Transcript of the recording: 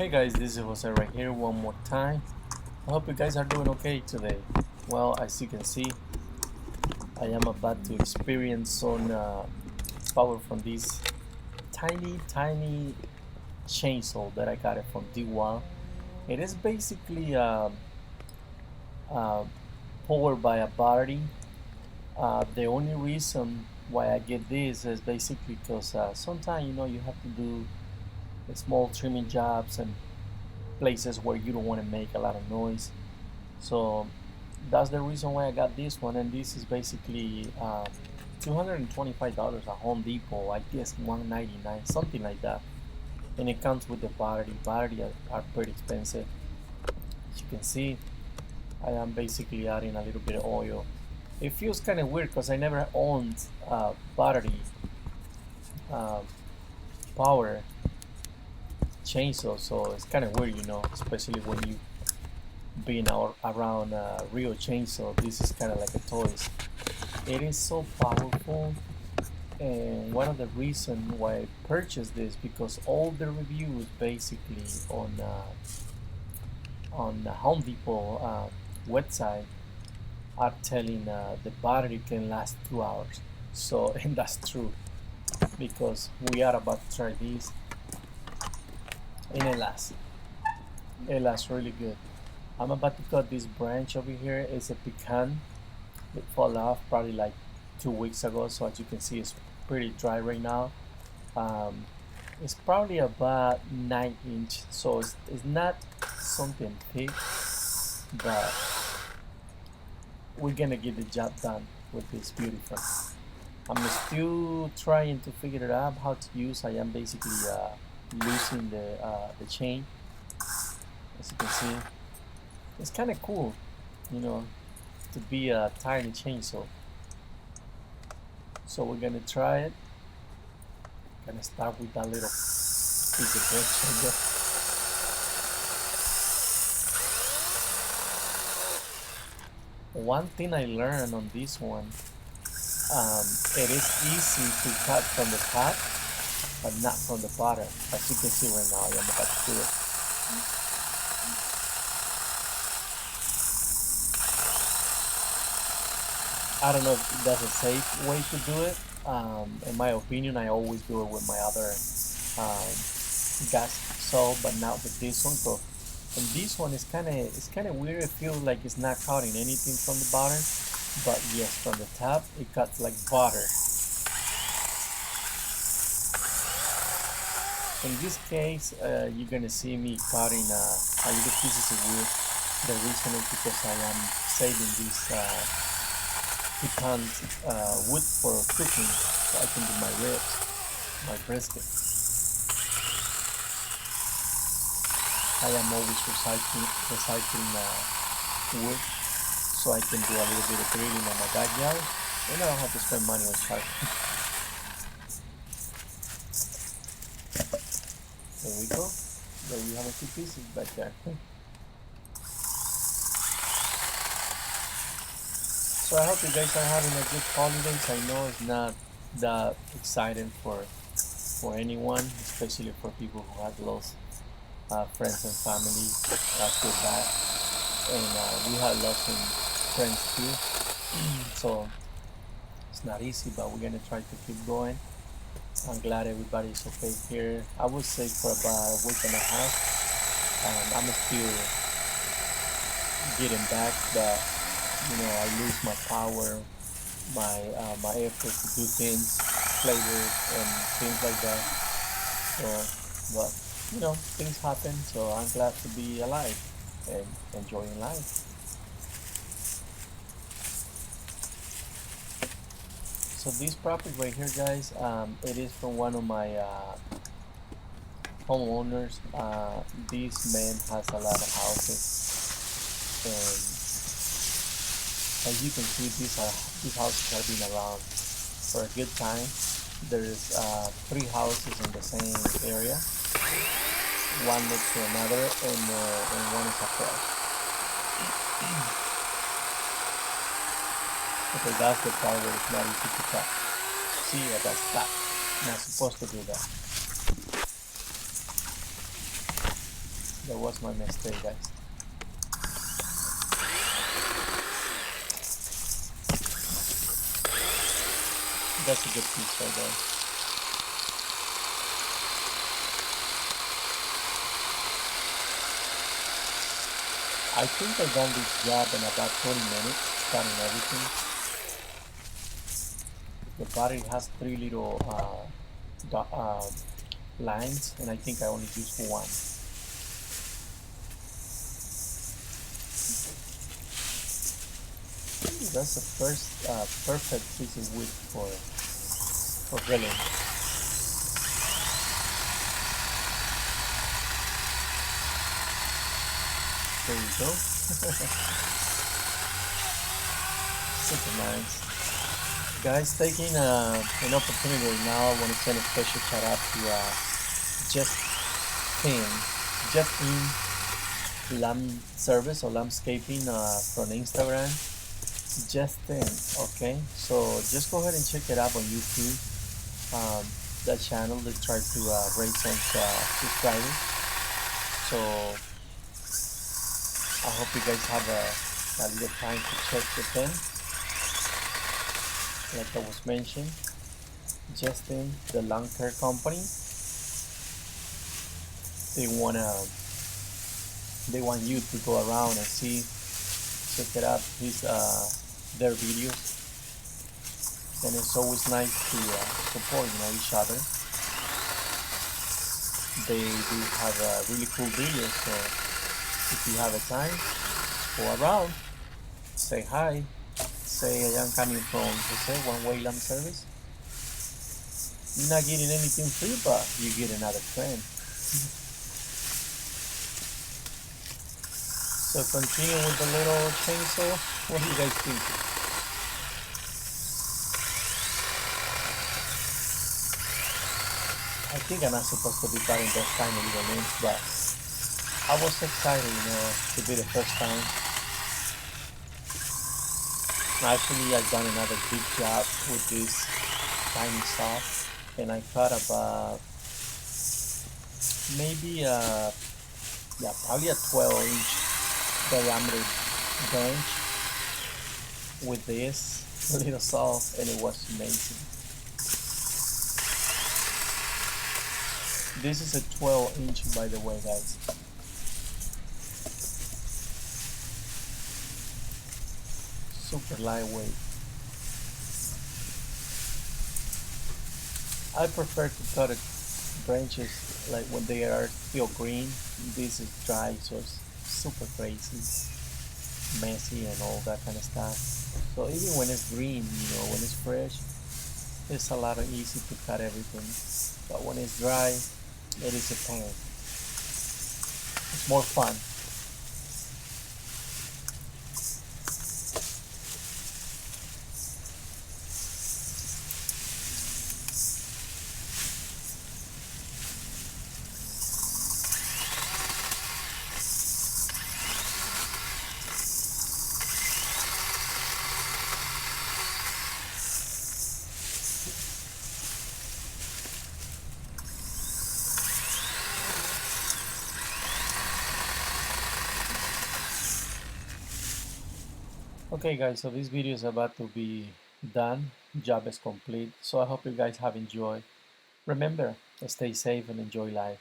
Hey guys, this is Jose right here one more time. I hope you guys are doing okay today. Well, as you can see, I am about to experience some power from this tiny chainsaw that I got it from DEwalt. It is basically uh, powered by a battery. The only reason why I get this is basically because sometimes you have to do small trimming jobs and places where you don't want to make a lot of noise. So that's the reason why I got this one, and this is basically $225 at Home Depot. I guess 199, something like that. And it comes with the battery. Battery are pretty expensive. As you can see, I am basically adding a little bit of oil. It feels kind of weird because I never owned battery uh, power chainsaw, so it's kind of weird, especially when you being out around real chainsaw. This is kind of like a toy. It is so powerful, and one of the reasons why I purchased this because all the reviews basically on the Home Depot website are telling the battery can last 2 hours. So and that's true because we are about to try this, and it lasts really good. I'm about to cut this branch over here. It's a pecan. It fell off probably like 2 weeks ago, so as you can see it's pretty dry right now. um, it's probably about 9 inch, so it's not something big, but we're gonna get the job done with this beautiful. I'm still trying to figure it out how to use. I am basically losing the chain. As you can see, it's kind of cool, you know to be a tiny chainsaw. So we're gonna try it. Gonna start with that little piece of branch right there. One thing I learned on this one, it is easy to cut from the top, but not from the bottom. As you can see right now, I am about to do it. I don't know if that's a safe way to do it. In my opinion, I always do it with my other um, gas saw, but not with this one. So, and this one is kind of weird. It feels like it's not cutting anything from the bottom, but yes, from the top it cuts like butter. In this case, you're gonna see me cutting a little pieces of wood. The reason is because I am saving this pecan wood for cooking, so I can do my ribs, my brisket. I am always recycling wood, so I can do a little bit of grilling in my backyard, and I don't have to spend money on charcoal. There we go. There we have a few pieces back there. So I hope you guys are having a good holidays. I know it's not that exciting for anyone, especially for people who have lost friends and family. Feel bad, and we have lost some friends too. So it's not easy, but we're gonna try to keep going. I'm glad everybody's okay here. I would say for about a week and a half. I'm still getting back, but I lose my power, my effort to do things, flavors and things like that. So, but things happen. So I'm glad to be alive and enjoying life. So this property right here, guys, it is from one of my homeowners. This man has a lot of houses, and as you can see, these houses have been around for a good time. There's 3 houses in the same area, one next to another, and one is across. Okay, that's the part where it's not easy to cut. See, I got stuck. Not supposed to do that. That was my mistake, guys. That's a good piece right there. I think I done this job in about 20 minutes, starting everything. The battery has 3 little lines, and I think I only used one. Ooh, that's the first perfect piece of wood for grilling. There you go. Super nice. Guys, taking an opportunity right now, I want to send a special shout out to Justin, Justin Lamb Service or Landscaping from Instagram. Justin, okay? So just go ahead and check it out on YouTube. That channel, they try to raise some subscribers. So I hope you guys have a little time to check with them. Like I was mentioned, Justin, the lawn care company, they want you to go around and see, check it out, their videos, and it's always nice to support each other. They do have really cool videos, so if you have a time, go around, say hi, say I am coming from Jose One Way Lamb Service. You're not getting anything free, but you get another friend. So continue with the little chainsaw. What do you guys think? I think I'm not supposed to be cutting those tiny little names, but I was excited, to be the first time. Actually, I've done another big job with this tiny saw, and I cut about maybe probably a 12-inch diameter bench with this little saw, and it was amazing. This is a 12-inch, by the way, guys. Super lightweight. I prefer to cut branches like when they are still green. This is dry, so it's super crazy, messy, and all that kind of stuff. So even when it's green, when it's fresh, it's a lot easy to cut everything. But when it's dry, it is a pain. It's more fun. Okay guys, so this video is about to be done. Job is complete. So I hope you guys have enjoyed. Remember, stay safe and enjoy life.